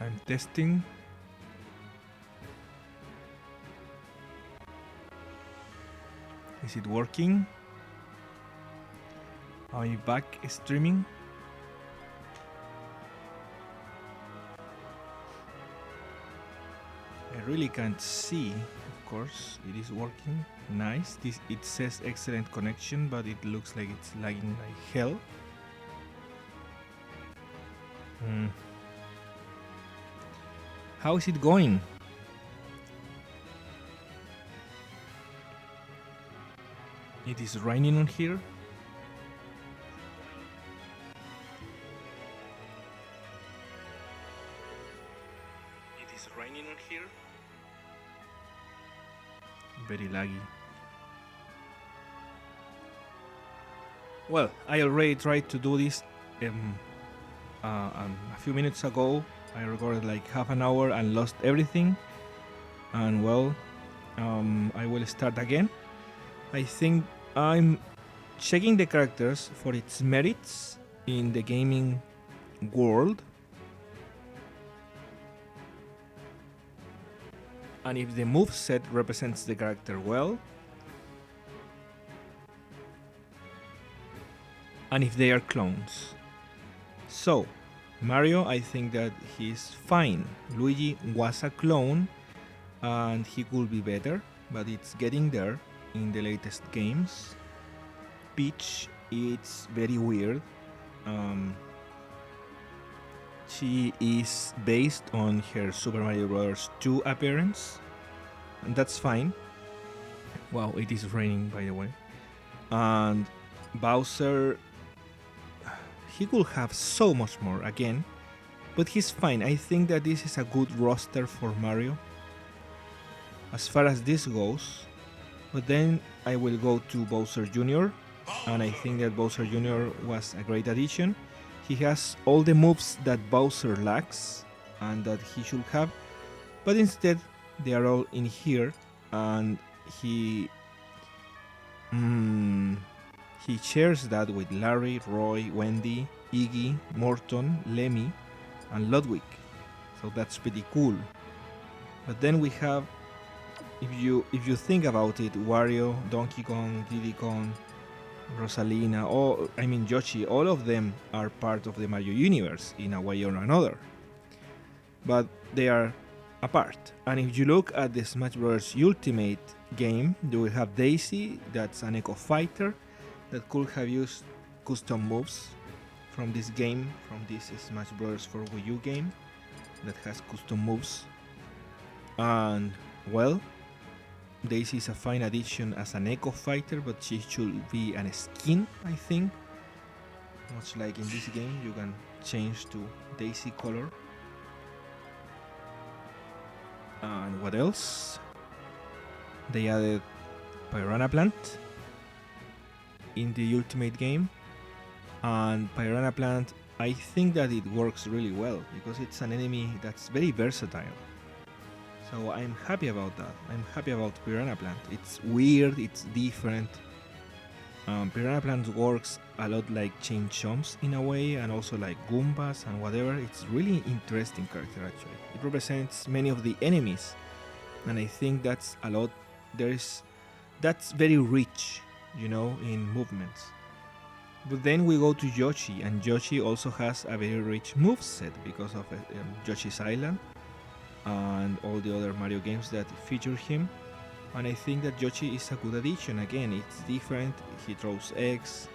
I'm testing. Is it working? Are you back streaming? I really can't see. Of course, it is working. Nice. It says excellent connection, but it looks like it's lagging like hell. How is it going? It is raining on here. It is raining on here. Very laggy. Well, I already tried to do this a few minutes ago. I recorded like half an hour and lost everything. And well, I will start again. I think I'm checking the characters for its merits in the gaming world. And if the moveset represents the character well, and if they are clones. So, Mario, I think that he's fine. Luigi was a clone, and he could be better, but it's getting there in the latest games. Peach, it's very weird. She is based on her Super Mario Bros. 2 appearance, and that's fine. Wow, it is raining, by the way. And Bowser, he could have so much more again, but he's fine. I think that this is a good roster for Mario as far as this goes. But then I will go to Bowser Jr., and I think that Bowser Jr. was a great addition. He has all the moves that Bowser lacks and that he should have, but instead they are all in here, and he shares that with Larry, Roy, Wendy, Iggy, Morton, Lemmy, and Ludwig. So that's pretty cool. But then we have, if you think about it, Wario, Donkey Kong, Diddy Kong, Rosalina, Yoshi, all of them are part of the Mario universe in a way or another. But they are apart. And if you look at the Smash Bros. Ultimate game, you will have Daisy, that's an Echo Fighter that could have used custom moves from this game, from this Smash Bros. For Wii U game that has custom moves. And well, Daisy is a fine addition as an Echo Fighter, but she should be an skin, I think. Much like in this game, you can change to Daisy color. And what else? They added Piranha Plant in the Ultimate game. And Piranha Plant, I think that it works really well because it's an enemy that's very versatile. So I'm happy about that. I'm happy about Piranha Plant. It's weird, it's different. Piranha Plant works a lot like Chain Chomps in a way, and also like Goombas and whatever. It's really interesting character actually. It represents many of the enemies, and I think that's a lot. That's very rich, in movements. But then we go to Yoshi, and Yoshi also has a very rich moveset because of Yoshi's Island and all the other Mario games that feature him. And I think that Yoshi is a good addition. Again, it's different, he throws eggs,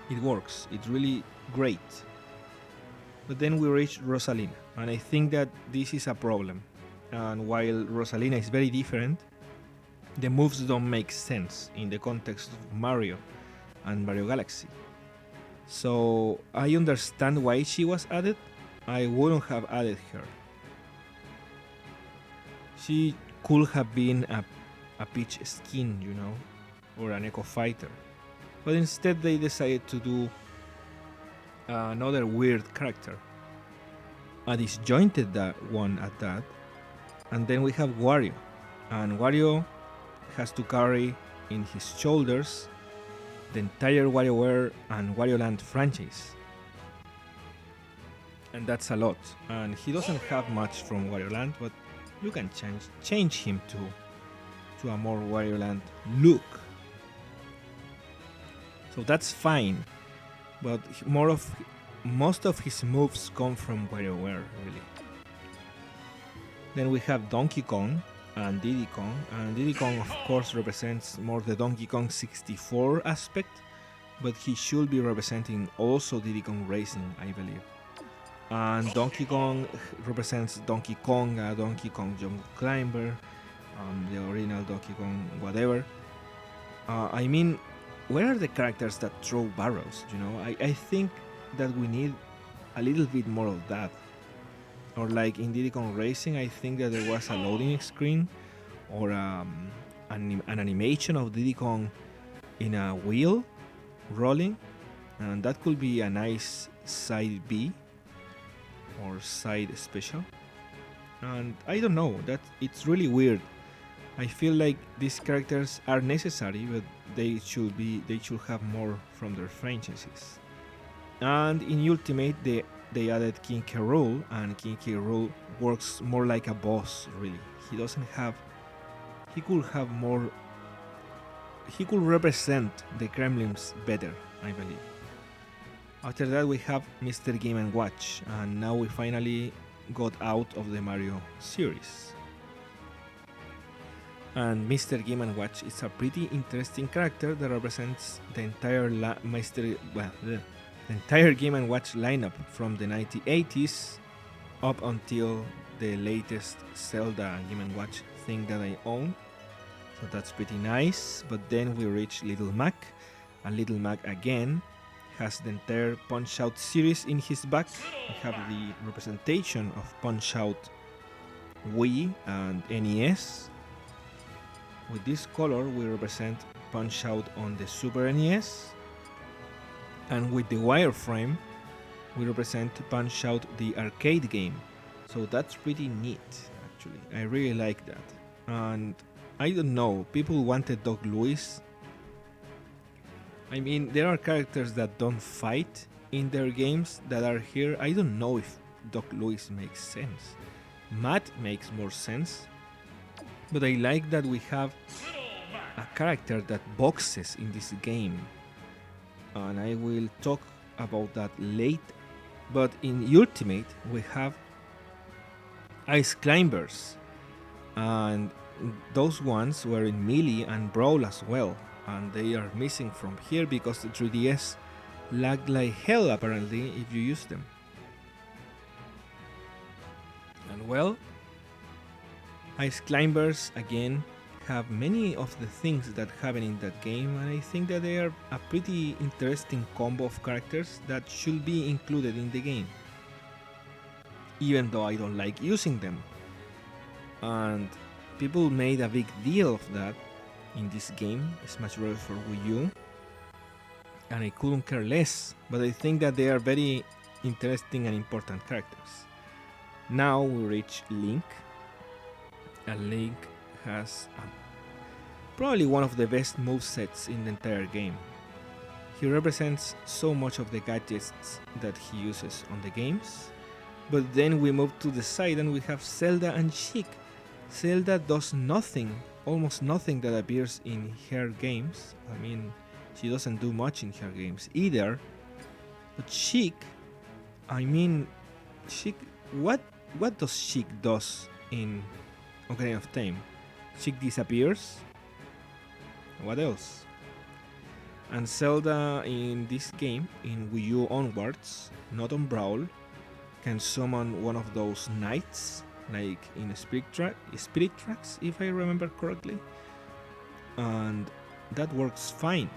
it works, it's really great. But then we reach Rosalina, and I think that this is a problem. And while Rosalina is very different, the moves don't make sense in the context of Mario and Mario Galaxy. So I understand why she was added. I wouldn't have added her. She could have been a Peach skin, or an Echo Fighter. But instead they decided to do another weird character. A disjointed one at that. And then we have Wario. And Wario has to carry in his shoulders the entire WarioWare and Wario Land franchise. and that's a lot. And he doesn't have much from Wario Land, but you can change him to a more Wario Land look. So that's fine, but most of his moves come from WarioWare, really. Then we have Donkey Kong and Diddy Kong, and Diddy Kong of course represents more the Donkey Kong 64 aspect, but he should be representing also Diddy Kong Racing, I believe. And Donkey Kong represents Donkey Kong, Donkey Kong Jungle Climber, the original Donkey Kong whatever. I mean, where are the characters that throw barrels, you know? I think that we need a little bit more of that. Or like in Diddy Kong Racing, I think that there was a loading screen or an animation of Diddy Kong in a wheel rolling, and that could be a nice side B or side special. And I don't know, that it's really weird. I feel like these characters are necessary, but they should have more from their franchises. And in Ultimate they added King K. Rool, and King K. Rool works more like a boss, really. He could represent the Kremlins better, I believe. After that we have Mr. Game & Watch, and now we finally got out of the Mario series. And Mr. Game & Watch is a pretty interesting character that represents the entire entire Game & Watch lineup from the 1980s up until the latest Zelda Game & Watch thing that I own. So that's pretty nice. But then we reach Little Mac, and Little Mac again has the entire Punch-Out series in his back. We have the representation of Punch-Out Wii and NES. With this color we represent Punch-Out on the Super NES, and with the wireframe we represent Punch-Out the arcade game. So that's pretty neat, actually. I really like that. And I don't know, people wanted Doc Louis. I mean, there are characters that don't fight in their games that are here. I don't know if Doc Louis makes sense. Matt makes more sense, but I like that we have a character that boxes in this game, and I will talk about that later. But in Ultimate we have Ice Climbers, and those ones were in Melee and Brawl as well, and they are missing from here because the 3DS lagged like hell apparently if you use them. And well, Ice Climbers again have many of the things that happen in that game, and I think that they are a pretty interesting combo of characters that should be included in the game, even though I don't like using them. And people made a big deal of that in this game, Smash Bros. For Wii U, and I couldn't care less, but I think that they are very interesting and important characters. Now we reach Link, and Link has probably one of the best movesets in the entire game. He represents so much of the gadgets that he uses on the games. But then we move to the side and we have Zelda and Sheik. Zelda does nothing, almost nothing that appears in her games. I mean, she doesn't do much in her games either. But Sheik, what does Sheik does in Ocarina of Time? Sheik disappears. What else? And Zelda in this game, in Wii U onwards, not on Brawl, can summon one of those knights, like in Spirit Tracks, if I remember correctly, and that works fine.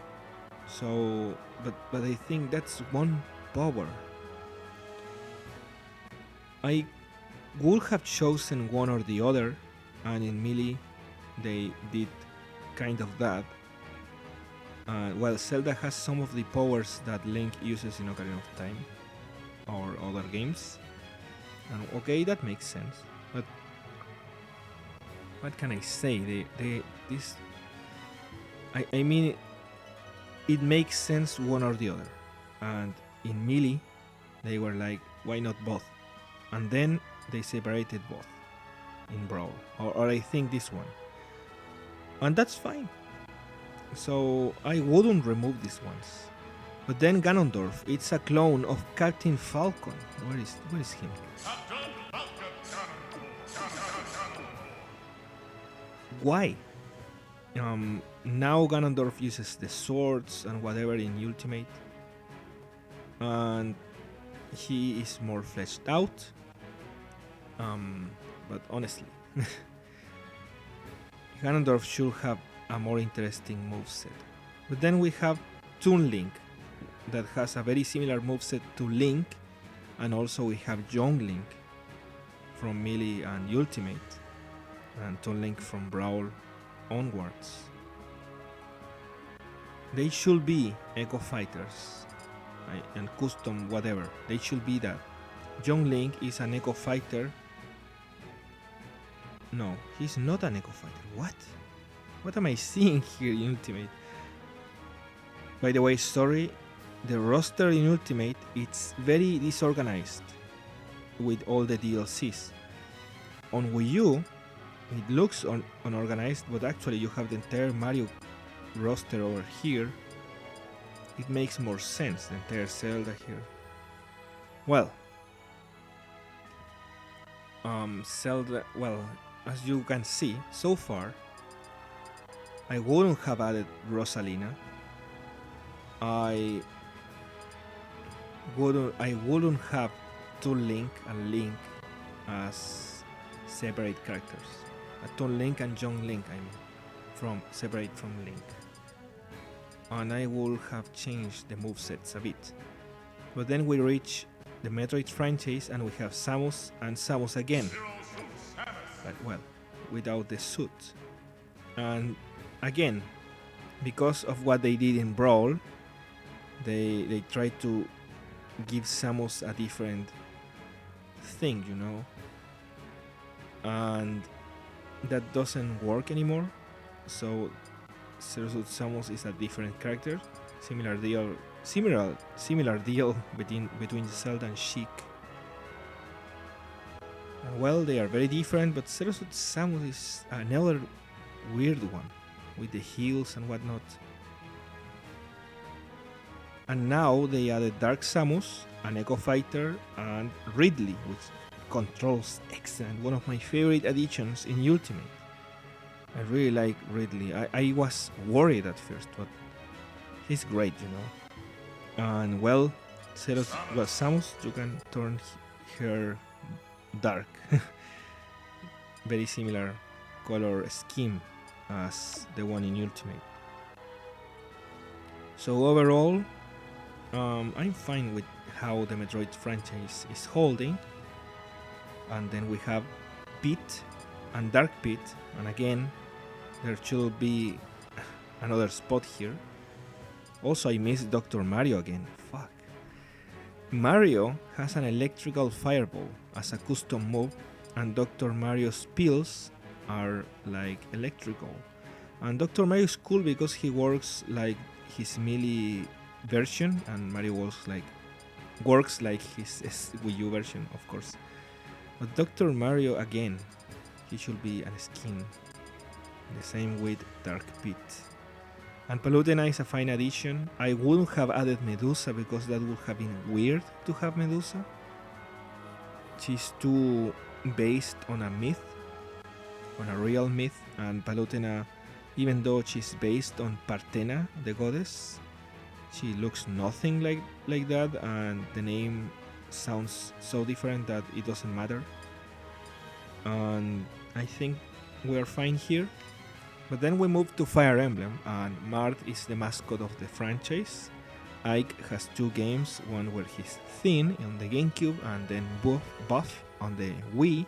So, but I think that's one power. I would have chosen one or the other, and in Melee they did kind of that. While Zelda has some of the powers that Link uses in Ocarina of Time or other games, and okay, that makes sense. But what can I say? I mean, it makes sense one or the other. And in Melee, they were like, why not both? And then they separated both in Brawl, or I think this one, and that's fine. So I wouldn't remove these ones. But then Ganondorf, it's a clone of Captain Falcon. Where is him? Why? Now Ganondorf uses the swords and whatever in Ultimate, and he is more fleshed out. But honestly, Ganondorf should have a more interesting moveset. But then we have Toon Link, that has a very similar moveset to Link, and also we have Young Link from Melee and Ultimate, and Toon Link from Brawl onwards. They should be Echo Fighters, right? And custom whatever. They should be that. Young Link is an Echo Fighter. No, he's not an Echo Fighter. What? What am I seeing here in Ultimate? By the way, sorry, the roster in Ultimate, it's very disorganized with all the DLCs. On Wii U, it looks unorganized, but actually you have the entire Mario roster over here. It makes more sense, the entire Zelda here. Well, Zelda, well, as you can see, so far, I wouldn't have added Rosalina. I wouldn't have Toon Link and Link as separate characters. Toon Link and Young Link, I mean, separate from Link. And I would have changed the movesets a bit. But then we reach the Metroid franchise and we have Samus and Samus again. But well, without the suit. And again, because of what they did in Brawl, they tried to give Samus a different thing, you know, and that doesn't work anymore. So Zero Suit Samus is a different character. Similar deal between Zelda and Sheik. And well, they are very different, but Zero Suit Samus is another weird one with the heels and whatnot. And now they added Dark Samus, an Echo Fighter, and Ridley, which controls excellent. One of my favorite additions in Ultimate. I really like Ridley. I was worried at first, but he's great, you know. And well, Samus, you can turn her dark. Very similar color scheme as the one in Ultimate. So overall, I'm fine with how the Metroid franchise is holding. And then we have Pit and Dark Pit, and again there should be another spot here. Also, I missed Dr. Mario again. Fuck. Mario has an electrical fireball as a custom move, and Dr. Mario's pills are like electrical. And Dr. Mario is cool because he works like his melee version, and Mario works like his Wii U version, of course. But Dr. Mario, again, he should be a skin. The same with Dark Pit. And Palutena is a fine addition. I wouldn't have added Medusa because that would have been weird to have Medusa. She's too based on a myth, on a real myth, and Palutena, even though she's based on Parthena, the goddess, she looks nothing like that, and the name sounds so different that it doesn't matter. And I think we are fine here. But then we move to Fire Emblem, and Marth is the mascot of the franchise. Ike has two games, one where he's thin on the GameCube and then buff on the Wii.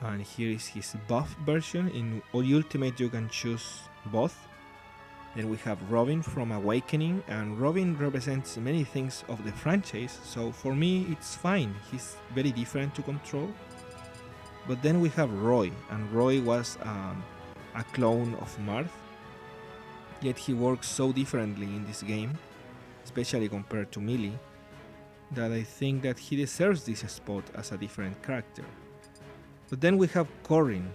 And here is his buff version. In Ultimate you can choose both. Then we have Robin from Awakening, and Robin represents many things of the franchise, so for me it's fine. He's very different to control. But then we have Roy, and Roy was a clone of Marth, yet he works so differently in this game, especially compared to Melee. that I think that he deserves this spot as a different character. But then we have Corrin,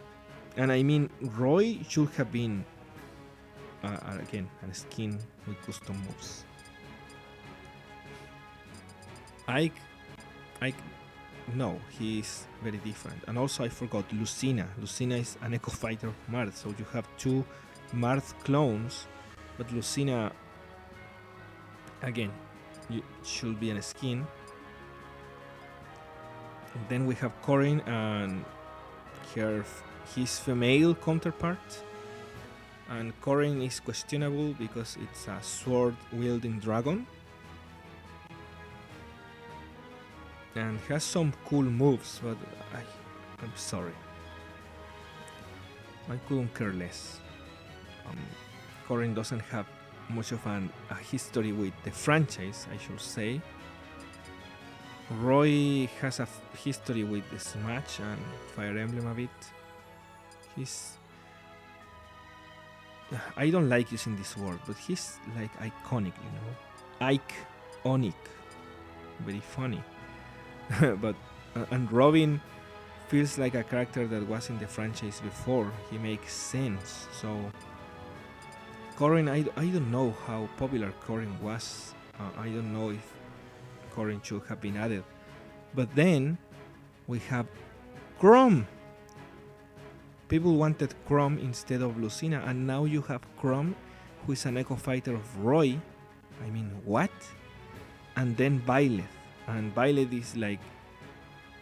and I mean Roy should have been again a skin with custom moves. Ike, no, he's very different. And also I forgot Lucina. Lucina is an Echo Fighter of Marth, so you have two Marth clones, but Lucina, again, should be a skin. And then we have Corrin and his female counterpart. And Corrin is questionable because it's a sword-wielding dragon. And has some cool moves, but I'm sorry. I couldn't care less. Corrin doesn't have much of a history with the franchise, I should say. Roy has a history with the Smash and Fire Emblem a bit. I don't like using this word, but he's like iconic, you know? Iconic. Very funny. But and Robin feels like a character that was in the franchise before. He makes sense. So Corrin, I don't know how popular Corrin was. I don't know if Corrin should have been added. But then we have Chrom. People wanted Chrom instead of Lucina, and now you have Chrom, who is an Echo Fighter of Roy. I mean, what? And then Byleth. And Byleth is like,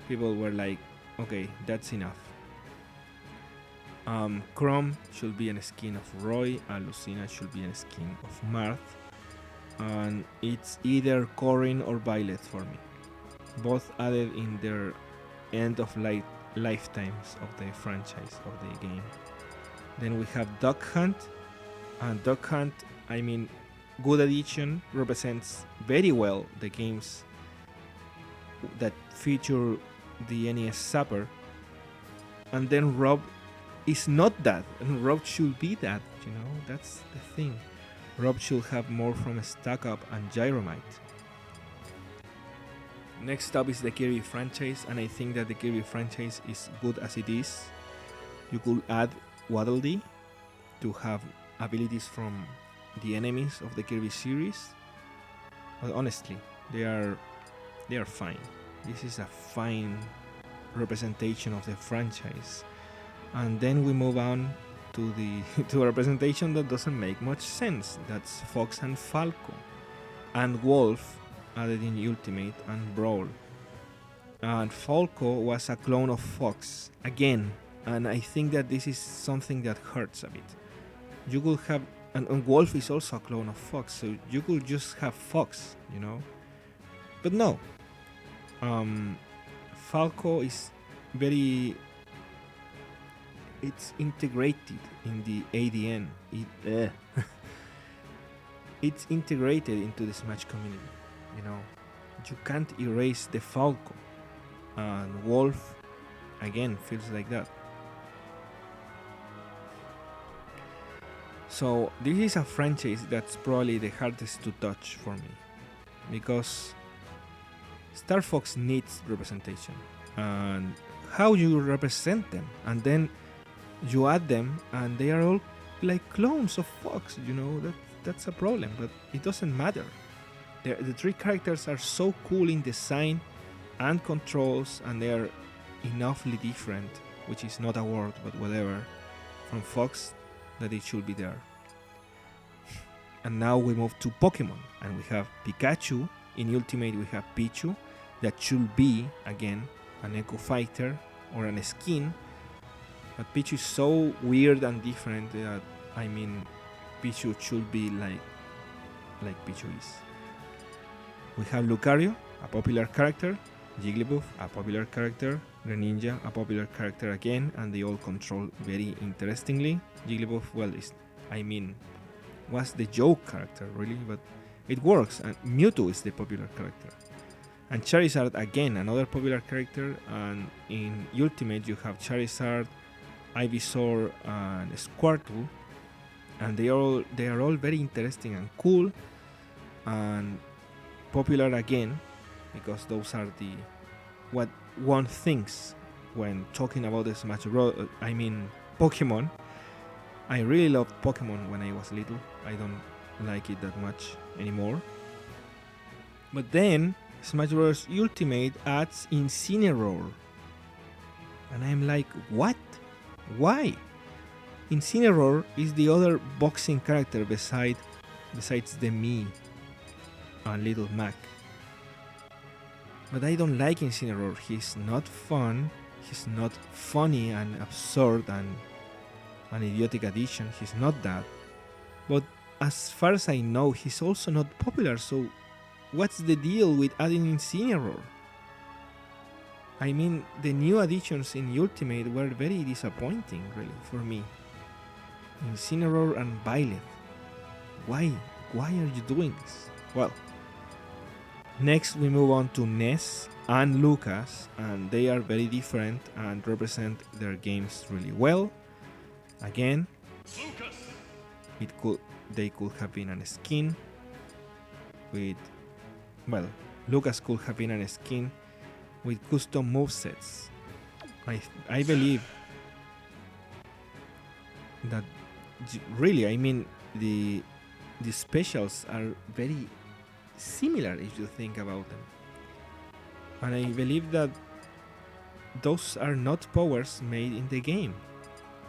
people were like, okay, that's enough. Chrom should be a skin of Roy, and Lucina should be a skin of Marth. And it's either Corrin or Byleth for me. Both added in their end of lifetimes of the franchise of the game. Then we have Duck Hunt. And Duck Hunt, I mean, good addition, represents very well the games that feature the NES Zapper. And then Rob is not that, and Rob should be that, you know, that's the thing. Rob should have more from Stack Up and Gyromite. Next up is the Kirby franchise, and I think that the Kirby franchise is good as it is. You could add Waddle Dee to have abilities from the enemies of the Kirby series, but honestly, they are fine. This is a fine representation of the franchise. And then we move on to to a representation that doesn't make much sense. That's Fox and Falco, and Wolf added in Ultimate and Brawl. And Falco was a clone of Fox again, and I think that this is something that hurts a bit. You could have, and Wolf is also a clone of Fox, so you could just have Fox, you know. But no, Falco is it's integrated in the ADN. It's integrated into the Smash community. You know, you can't erase the Falco, and Wolf again feels like that. So this is a franchise that's probably the hardest to touch for me, because Star Fox needs representation, and how you represent them, and then you add them and they are all like clones of Fox, you know, that's a problem, but it doesn't matter. The three characters are so cool in design and controls, and they are enoughly different, which is not a word, but whatever, from Fox, that it should be there. And now we move to Pokemon, and we have Pikachu. In Ultimate we have Pichu, that should be, again, an Echo Fighter or an skin, but Pichu is so weird and different that, I mean, Pichu should be like Pichu is. We have Lucario, a popular character, Jigglypuff, a popular character, Greninja, a popular character again, and they all control very interestingly. Jigglypuff, well, was the joke character, really, but it works, and Mewtwo is the popular character. And Charizard, again, another popular character, and in Ultimate you have Charizard, Ivysaur, and Squirtle, and they are all very interesting and cool, and popular again. because those are the what one thinks when talking about the Smash Bros. I mean Pokemon. I really loved Pokemon when I was little. I don't like it that much anymore. But then Smash Bros. Ultimate adds Incineroar. And I'm like, what? Why? Incineroar is the other boxing character besides the Mii and Little Mac. But I don't like Incineroar. He's not fun. He's not funny and absurd and an idiotic addition. He's not that. But as far as I know, he's also not popular. So what's the deal with adding Incineroar? I mean, the new additions in Ultimate were very disappointing, really, for me. Incineroar and Byleth. Why? Why are you doing this? Well, next we move on to Ness and Lucas, and they are very different and represent their games really well. Again, they could have been a skin with, well, Lucas could have been a skin with custom movesets. I believe that really, I mean, the specials are very similar if you think about them. And I believe that those are not powers made in the game.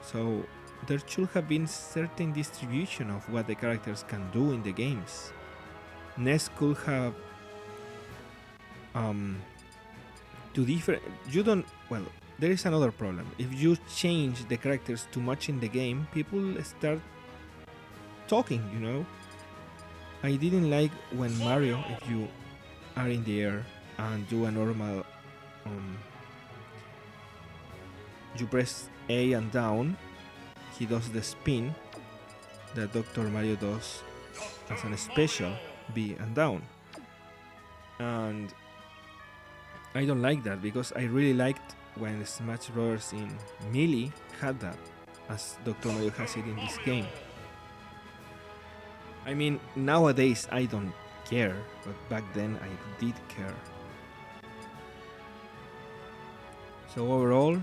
So there should have been certain distribution of what the characters can do in the games. Ness could have there is another problem. If you change the characters too much in the game, people start talking, you know. I didn't like when Mario, if you are in the air and do a normal you press A and down, he does the spin that Dr. Mario does as a special, B and down. And I don't like that because I really liked when Smash Bros. In Melee had that, as Dr. Mario has it in this game. I mean, nowadays I don't care, but back then I did care. So overall,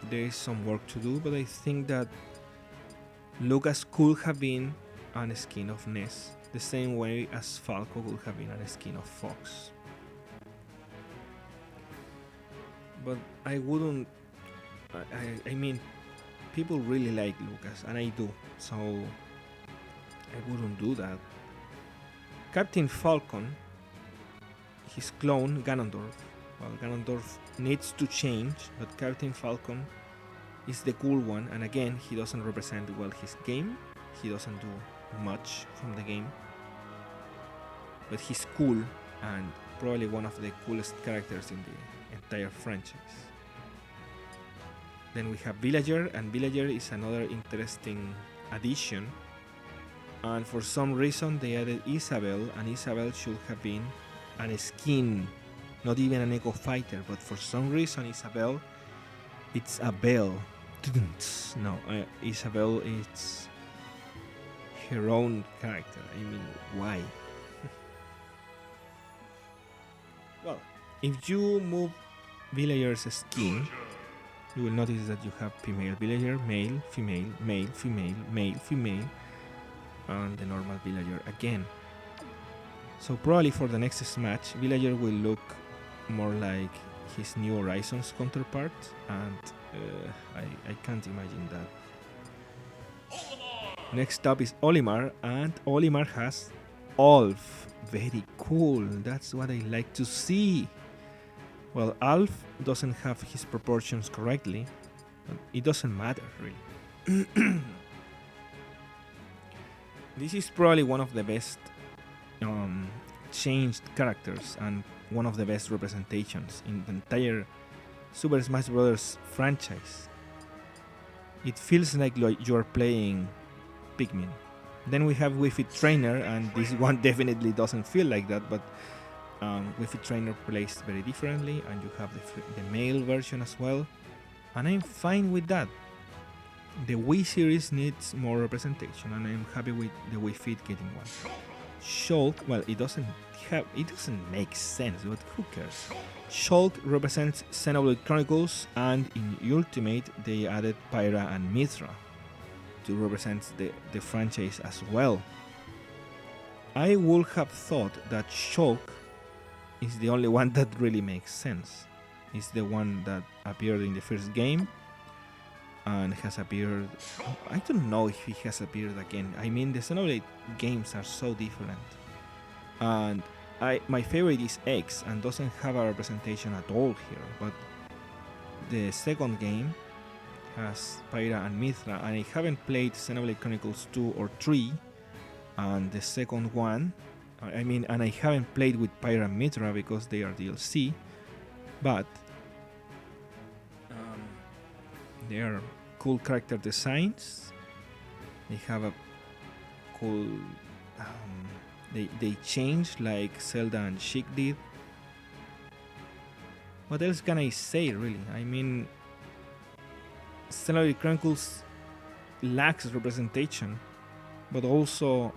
there is some work to do, but I think that Lucas could have been a skin of Ness, the same way as Falco could have been a skin of Fox. But I wouldn't. I mean, people really like Lucas, and I do, so I wouldn't do that. Captain Falcon, his clone Ganondorf. Well, Ganondorf needs to change, but Captain Falcon is the cool one, and again, he doesn't represent well his game. He doesn't do much from the game, but he's cool and probably one of the coolest characters in the entire franchise. Then we have Villager, and Villager is another interesting addition, and for some reason they added Isabel, and Isabel should have been a skin, not even an Echo Fighter, but for some reason Isabel, it's a bell. No, Isabel is her own character. I mean, why? Well, if you move Villager's skin, you will notice that you have female Villager, male, female, male, female, male, female, and the normal Villager again. So probably for the next Smash, Villager will look more like his New Horizons counterpart, and I can't imagine that. Next up is Olimar, and Olimar has Ulf. Very cool, that's what I like to see. Well, Ulf doesn't have his proportions correctly, but it doesn't matter really. This is probably one of the best changed characters and one of the best representations in the entire Super Smash Bros. Franchise. It feels like you are playing Pikmin. Then we have Wii Fit Trainer, and this one definitely doesn't feel like that, but Wii Fit Trainer plays very differently, and you have the male version as well, and I'm fine with that. The Wii series needs more representation, and I'm happy with the Wii Fit getting one. Shulk, well, it doesn't make sense, but who cares? Shulk represents Xenoblade Chronicles, and in Ultimate they added Pyra and Mithra to represent the franchise as well. I would have thought that Shulk is the only one that really makes sense. It's the one that appeared in the first game and has appeared... I don't know if he has appeared again. I mean, the Xenoblade games are so different. And my favorite is X and doesn't have a representation at all here. But the second game has Pyra and Mithra, and I haven't played Xenoblade Chronicles 2 or 3. And the second one, and I haven't played with Pyra and Mithra because they are DLC, but they are cool character designs. They have a cool... they change like Zelda and Sheik did. What else can I say, really? I mean, Xenoblade Chronicles lacks representation, but also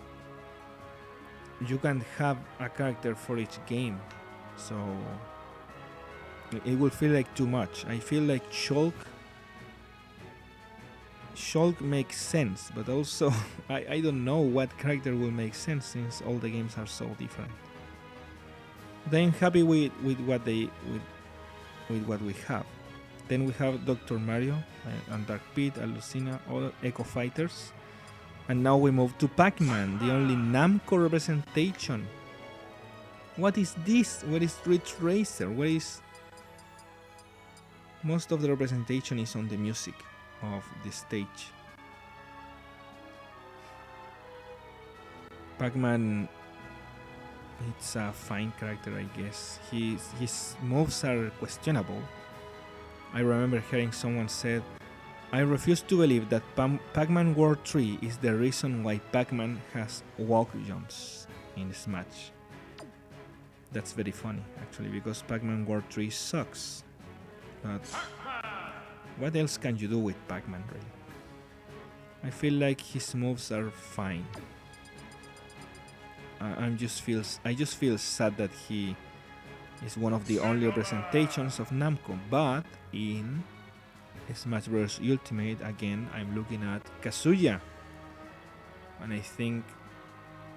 you can have a character for each game, so it will feel like too much. I feel like Shulk makes sense, but also I don't know what character will make sense since all the games are so different. But I'm happy with what we have. Then we have Dr. Mario and Dark Pit, Alucina, all Echo Fighters. And now we move to Pac-Man, the only Namco representation. What is this? Where is Ridge Racer? Where is... Most of the representation is on the music of the stage. Pac-Man, it's a fine character, I guess. His moves are questionable. I remember hearing someone said, I refuse to believe that Pac-Man World 3 is the reason why Pac-Man has walk jumps in Smash. That's very funny, actually, because Pac-Man World 3 sucks. But what else can you do with Pac-Man, really? I feel like his moves are fine. I just feel sad that he is one of the only representations of Namco, but in Smash Bros. Ultimate, again, I'm looking at Kazuya, and I think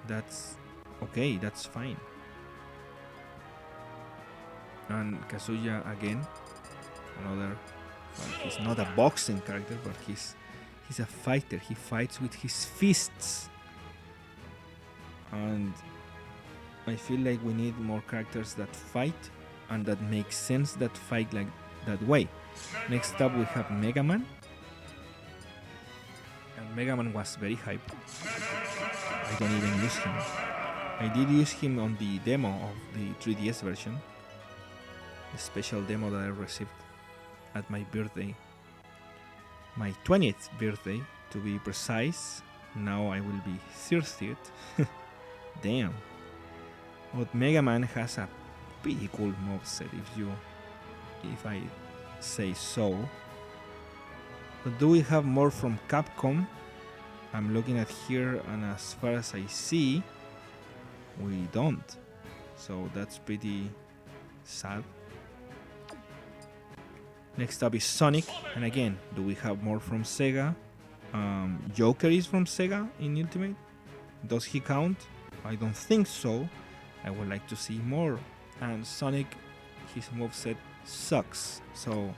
that's okay, that's fine. And Kazuya, again, another, well, he's not a boxing character, but he's a fighter. He fights with his fists, and I feel like we need more characters that fight and that make sense that fight like that way. Next up we have Mega Man, and Mega Man was very hyped. I don't even use him. I did use him on the demo of the 3DS version, the special demo that I received at my birthday, my 20th birthday to be precise. Now I will be 30th. Damn. But Mega Man has a pretty cool moveset, if I say so. But do we have more from Capcom? I'm looking at here, and as far as I see, we don't. So that's pretty sad. Next up is Sonic, and again, do we have more from Sega? Joker is from Sega in Ultimate. Does he count? I don't think so. I would like to see more. And Sonic, his moveset sucks. So,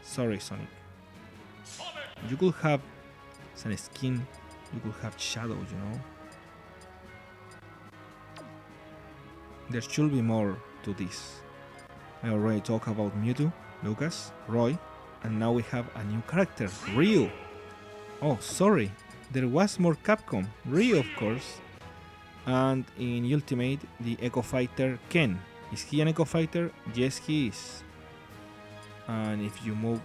sorry, Sonic. You could have some skin. You could have shadows, you know. There should be more to this. I already talked about Mewtwo, Lucas, Roy, and now we have a new character, Ryu. Oh, sorry, there was more Capcom. Ryu, of course. And in Ultimate, the Echo Fighter Ken. Is he an Echo Fighter? Yes, he is. And if you move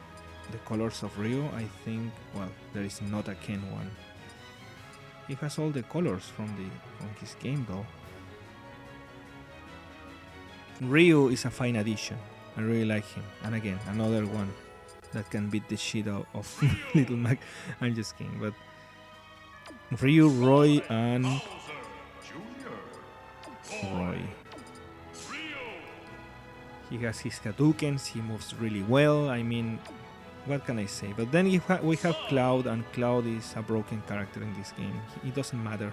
the colors of Ryu, I think, well, there is not a Ken one. He has all the colors from his game, though. Ryu is a fine addition. I really like him. And again, another one that can beat the shit out of Little Mac. I'm just kidding. But Ryu, Roy, and Roy. He has his Hadoukens, he moves really well. I mean, what can I say? But then we have Cloud, and Cloud is a broken character in this game. It doesn't matter.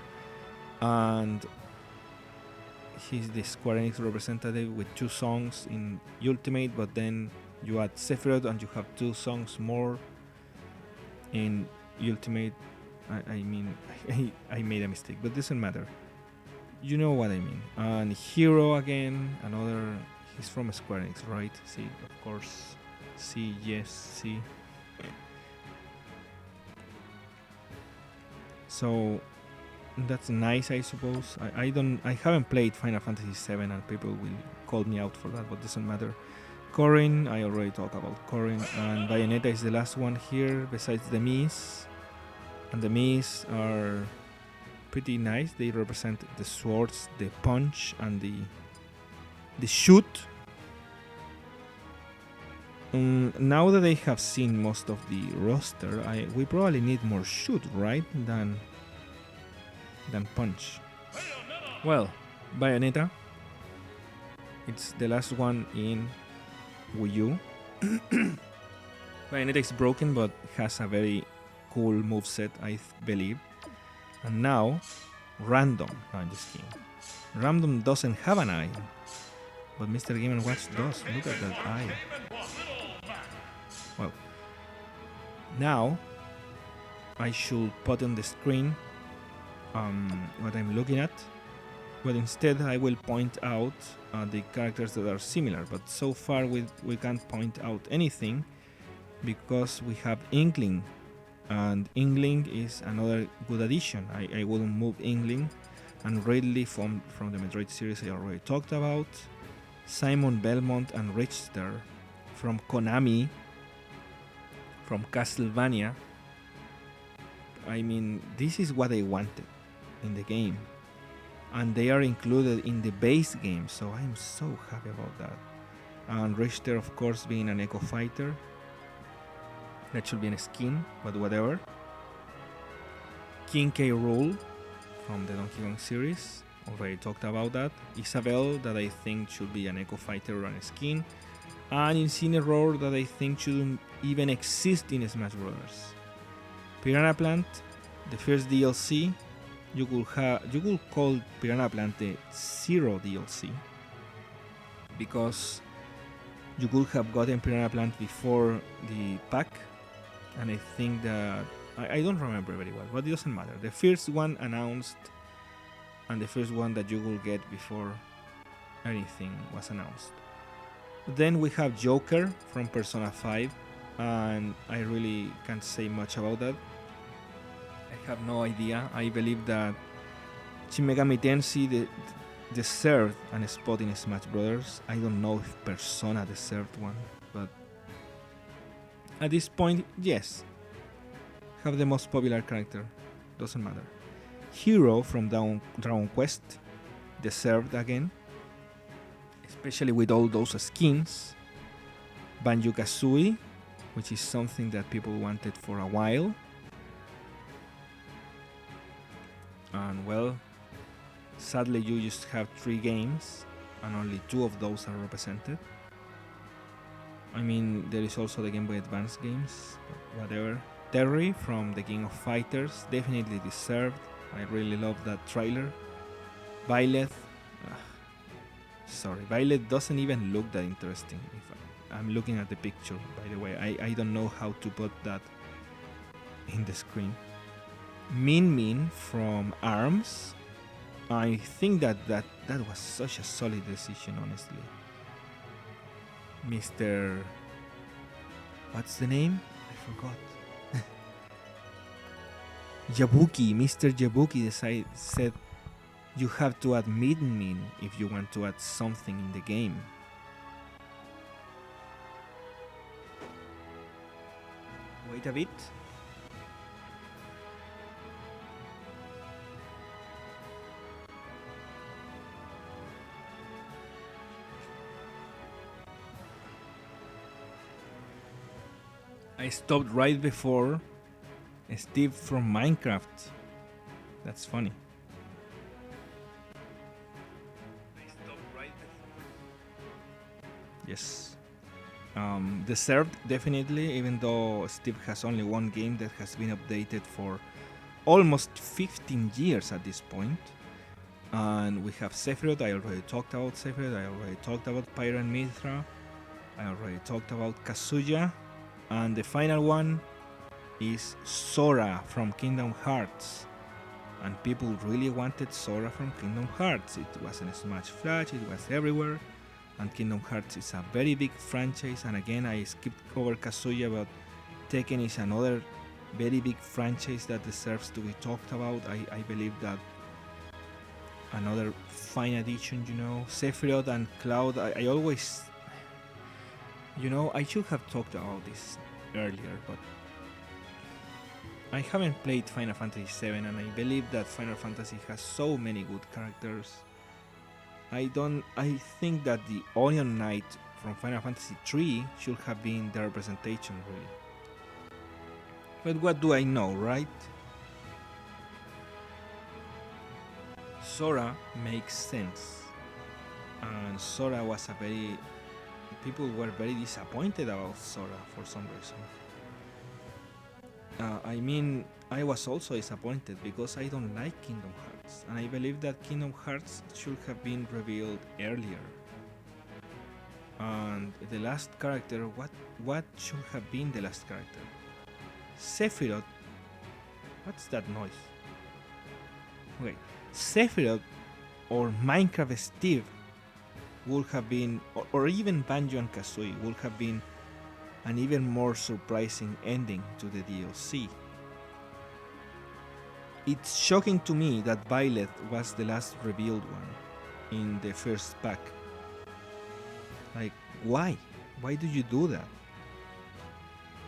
And he's the Square Enix representative with 2 songs in Ultimate, but then you add Sephiroth and you have 2 songs more in Ultimate. I mean, I made a mistake, but it doesn't matter. You know what I mean. And Hero again, another. He's from Square Enix, right? See, of course. See, yes, see. So that's nice, I suppose. I haven't played Final Fantasy VII, and people will call me out for that, but it doesn't matter. Corrin, I already talked about Corrin, and Bayonetta is the last one here, besides the Mies. And the Mies are pretty nice. They represent the swords, the punch, and the shoot. Now that I have seen most of the roster, we probably need more shoot, right? Than punch. Well, Bayonetta. It's the last one in Wii U. Bayonetta is broken, but has a very cool moveset, I believe. And now, Random. No, I'm just kidding. Random doesn't have an eye, but Mr. Game & Watch does. Look at that eye. Well, now I should put on the screen what I'm looking at, but instead I will point out the characters that are similar. But so far we can't point out anything because we have Inkling, and Inkling is another good addition. I wouldn't move Inkling, and Ridley from the Metroid series I already talked about, Simon Belmont and Richter from Konami, from Castlevania. I mean, this is what I wanted in the game, and they are included in the base game, so I'm so happy about that. And Richter, of course, being an Echo Fighter. That should be a skin, but whatever. King K. Rool from the Donkey Kong series, already talked about that. Isabelle, that I think should be an Echo Fighter or a skin. And Incineroar, that I think shouldn't even exist in Smash Bros. Piranha Plant, the first DLC, you could call Piranha Plant the Zero DLC, because you could have gotten Piranha Plant before the pack, and I think that I don't remember very well, but it doesn't matter. The first one announced, and the first one that you will get before anything was announced. Then we have Joker from Persona 5, and I really can't say much about that. I have no idea. I believe that Shin Megami Tensei deserved a spot in Smash Bros. I don't know if Persona deserved one, but at this point, yes. Have the most popular character. Doesn't matter. Hero from Dragon Quest deserved again, especially with all those skins. Banjo-Kazooie, which is something that people wanted for a while. And well, sadly you just have 3 games and only 2 of those are represented. I mean, there is also the Game Boy Advance games, but whatever. Terry from the King of Fighters, definitely deserved. I really love that trailer. Violet, sorry, Violet doesn't even look that interesting. If I'm looking at the picture, by the way. I don't know how to put that in the screen. Min Min from ARMS. I think that was such a solid decision, honestly. Mr. What's the name? I forgot. Jabuki, Mr. Jabuki said you have to add Min Min if you want to add something in the game. Wait a bit. I stopped right before Steve from Minecraft. That's funny. Yes. Deserved, definitely, even though Steve has only one game that has been updated for almost 15 years at this point. And we have Sephiroth. I already talked about Sephiroth. I already talked about Pyra and Mithra. I already talked about Kazuya. And the final one is Sora from Kingdom Hearts. And people really wanted Sora from Kingdom Hearts. It was in Smash Flash, it was everywhere. And Kingdom Hearts is a very big franchise. And again, I skipped over Kazuya, but Tekken is another very big franchise that deserves to be talked about. I believe that another fine addition, Sephiroth and Cloud. I always, I should have talked about this earlier, but I haven't played Final Fantasy VII, and I believe that Final Fantasy has so many good characters. I think that the Onion Knight from Final Fantasy III should have been the representation, really. But what do I know, right? Sora makes sense, and Sora was people were very disappointed about Sora for some reason. I was also disappointed because I don't like Kingdom Hearts, and I believe that Kingdom Hearts should have been revealed earlier. And the last character, what should have been the last character? Sephiroth. What's that noise? Okay, Sephiroth or Minecraft Steve would have been, or even Banjo and Kazooie would have been an even more surprising ending to the DLC. It's shocking to me that Byleth was the last revealed one in the first pack. Like, why? Why do you do that?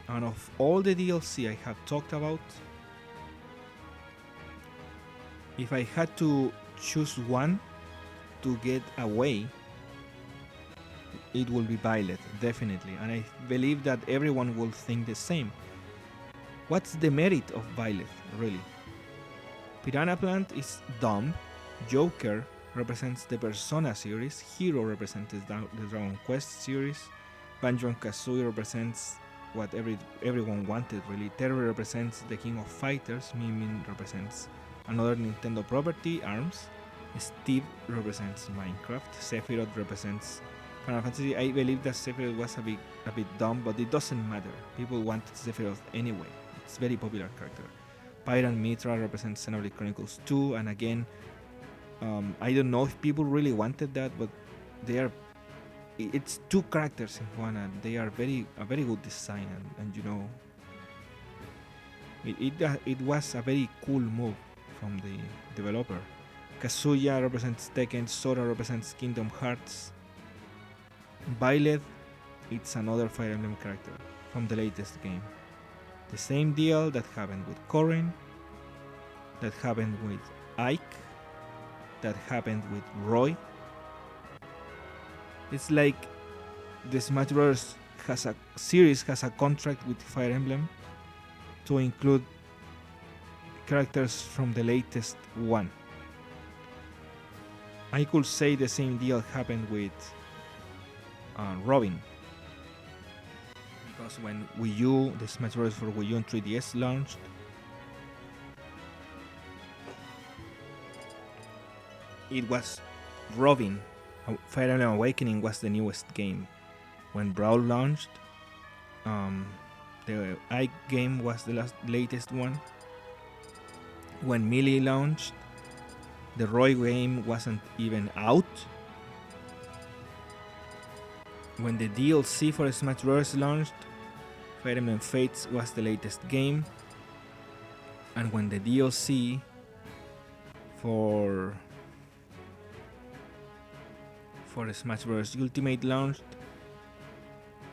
And of all the DLC I have talked about, if I had to choose one to get away, it will be Byleth, definitely. And I believe that everyone will think the same. What's the merit of Byleth, really? Piranha Plant is dumb, Joker represents the Persona series, Hero represents the Dragon Quest series, Banjo and Kazooie represents what everyone wanted, really. Terry represents the King of Fighters, Min represents another Nintendo property, ARMS, Steve represents Minecraft, Sephiroth represents Final Fantasy. I believe that Sephiroth was a bit dumb, but it doesn't matter. People wanted Sephiroth anyway. It's a very popular character. Pyra and Mithra represents Xenoblade Chronicles 2, and again, I don't know if people really wanted that, but it's two characters in one, and they are a very good design, and it was a very cool move from the developer. Kazuya represents Tekken, Sora represents Kingdom Hearts. Byleth, it's another Fire Emblem character from the latest game. The same deal that happened with Corrin, that happened with Ike, that happened with Roy. It's like the Smash Bros. has a contract with Fire Emblem to include characters from the latest one. I could say the same deal happened with Robin, because when Wii U, the Smash Bros. For Wii U and 3DS launched, it was Robin. Fire Emblem Awakening was the newest game. When Brawl launched, the Ike game was the latest one. When Melee launched, the Roy game wasn't even out. When the DLC for Smash Bros. Launched, Fire Emblem Fates was the latest game. And when the DLC for Smash Bros. Ultimate launched,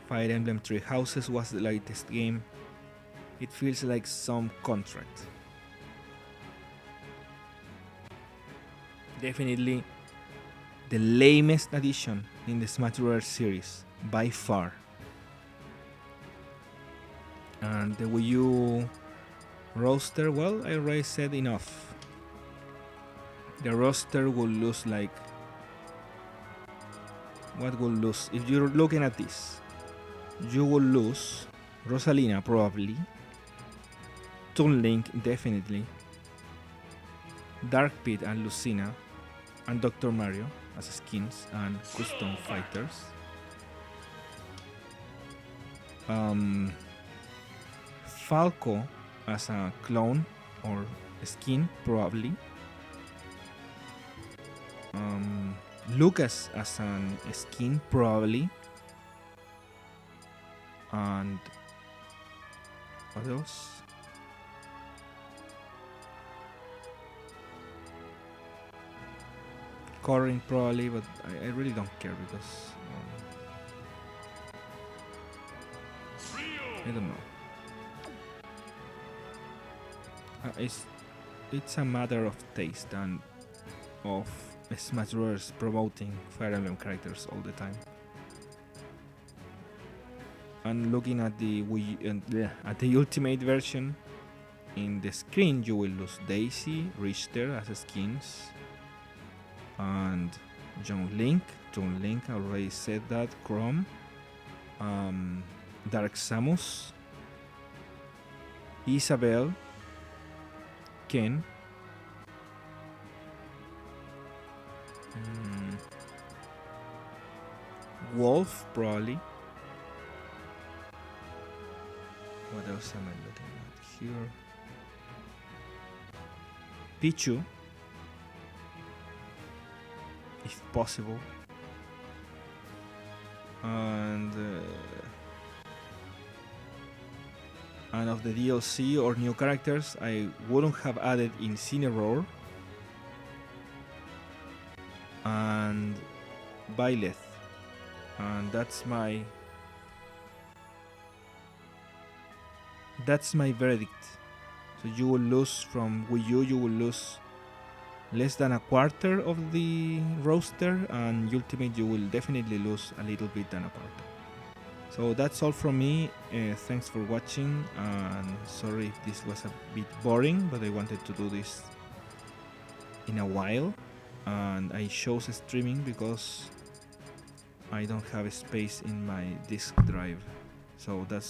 Fire Emblem Three Houses was the latest game. It feels like some contract. Definitely the lamest addition in the Smash Bros. Series, by far. And the Wii U roster, well, I already said enough. The roster will lose like what will lose? If you're looking at this, you will lose Rosalina probably, Toon Link definitely, Dark Pit and Lucina, and Dr. Mario as skins and custom fighters. Falco as a clone or skin probably. Lucas as an skin probably. And what else? Corrin probably, but I really don't care because I don't know. It's a matter of taste and of Smash Bros. Promoting Fire Emblem characters all the time. And looking at the at the Ultimate version, in the screen you will lose Daisy, Richter as skins, and John Link. John Link, I already said that. Chrome, Dark Samus, Isabel, Ken, Wolf probably. What else am I looking at here? Pichu, if possible. And of the DLC or new characters, I wouldn't have added Incineroar and Byleth. And that's my verdict. So you will lose from Wii U, you will lose less than a quarter of the roster, and Ultimate you will definitely lose a little bit than a quarter. So that's all from me. Thanks for watching, and sorry if this was a bit boring, but I wanted to do this in a while, and I chose streaming because I don't have space in my disk drive. So that's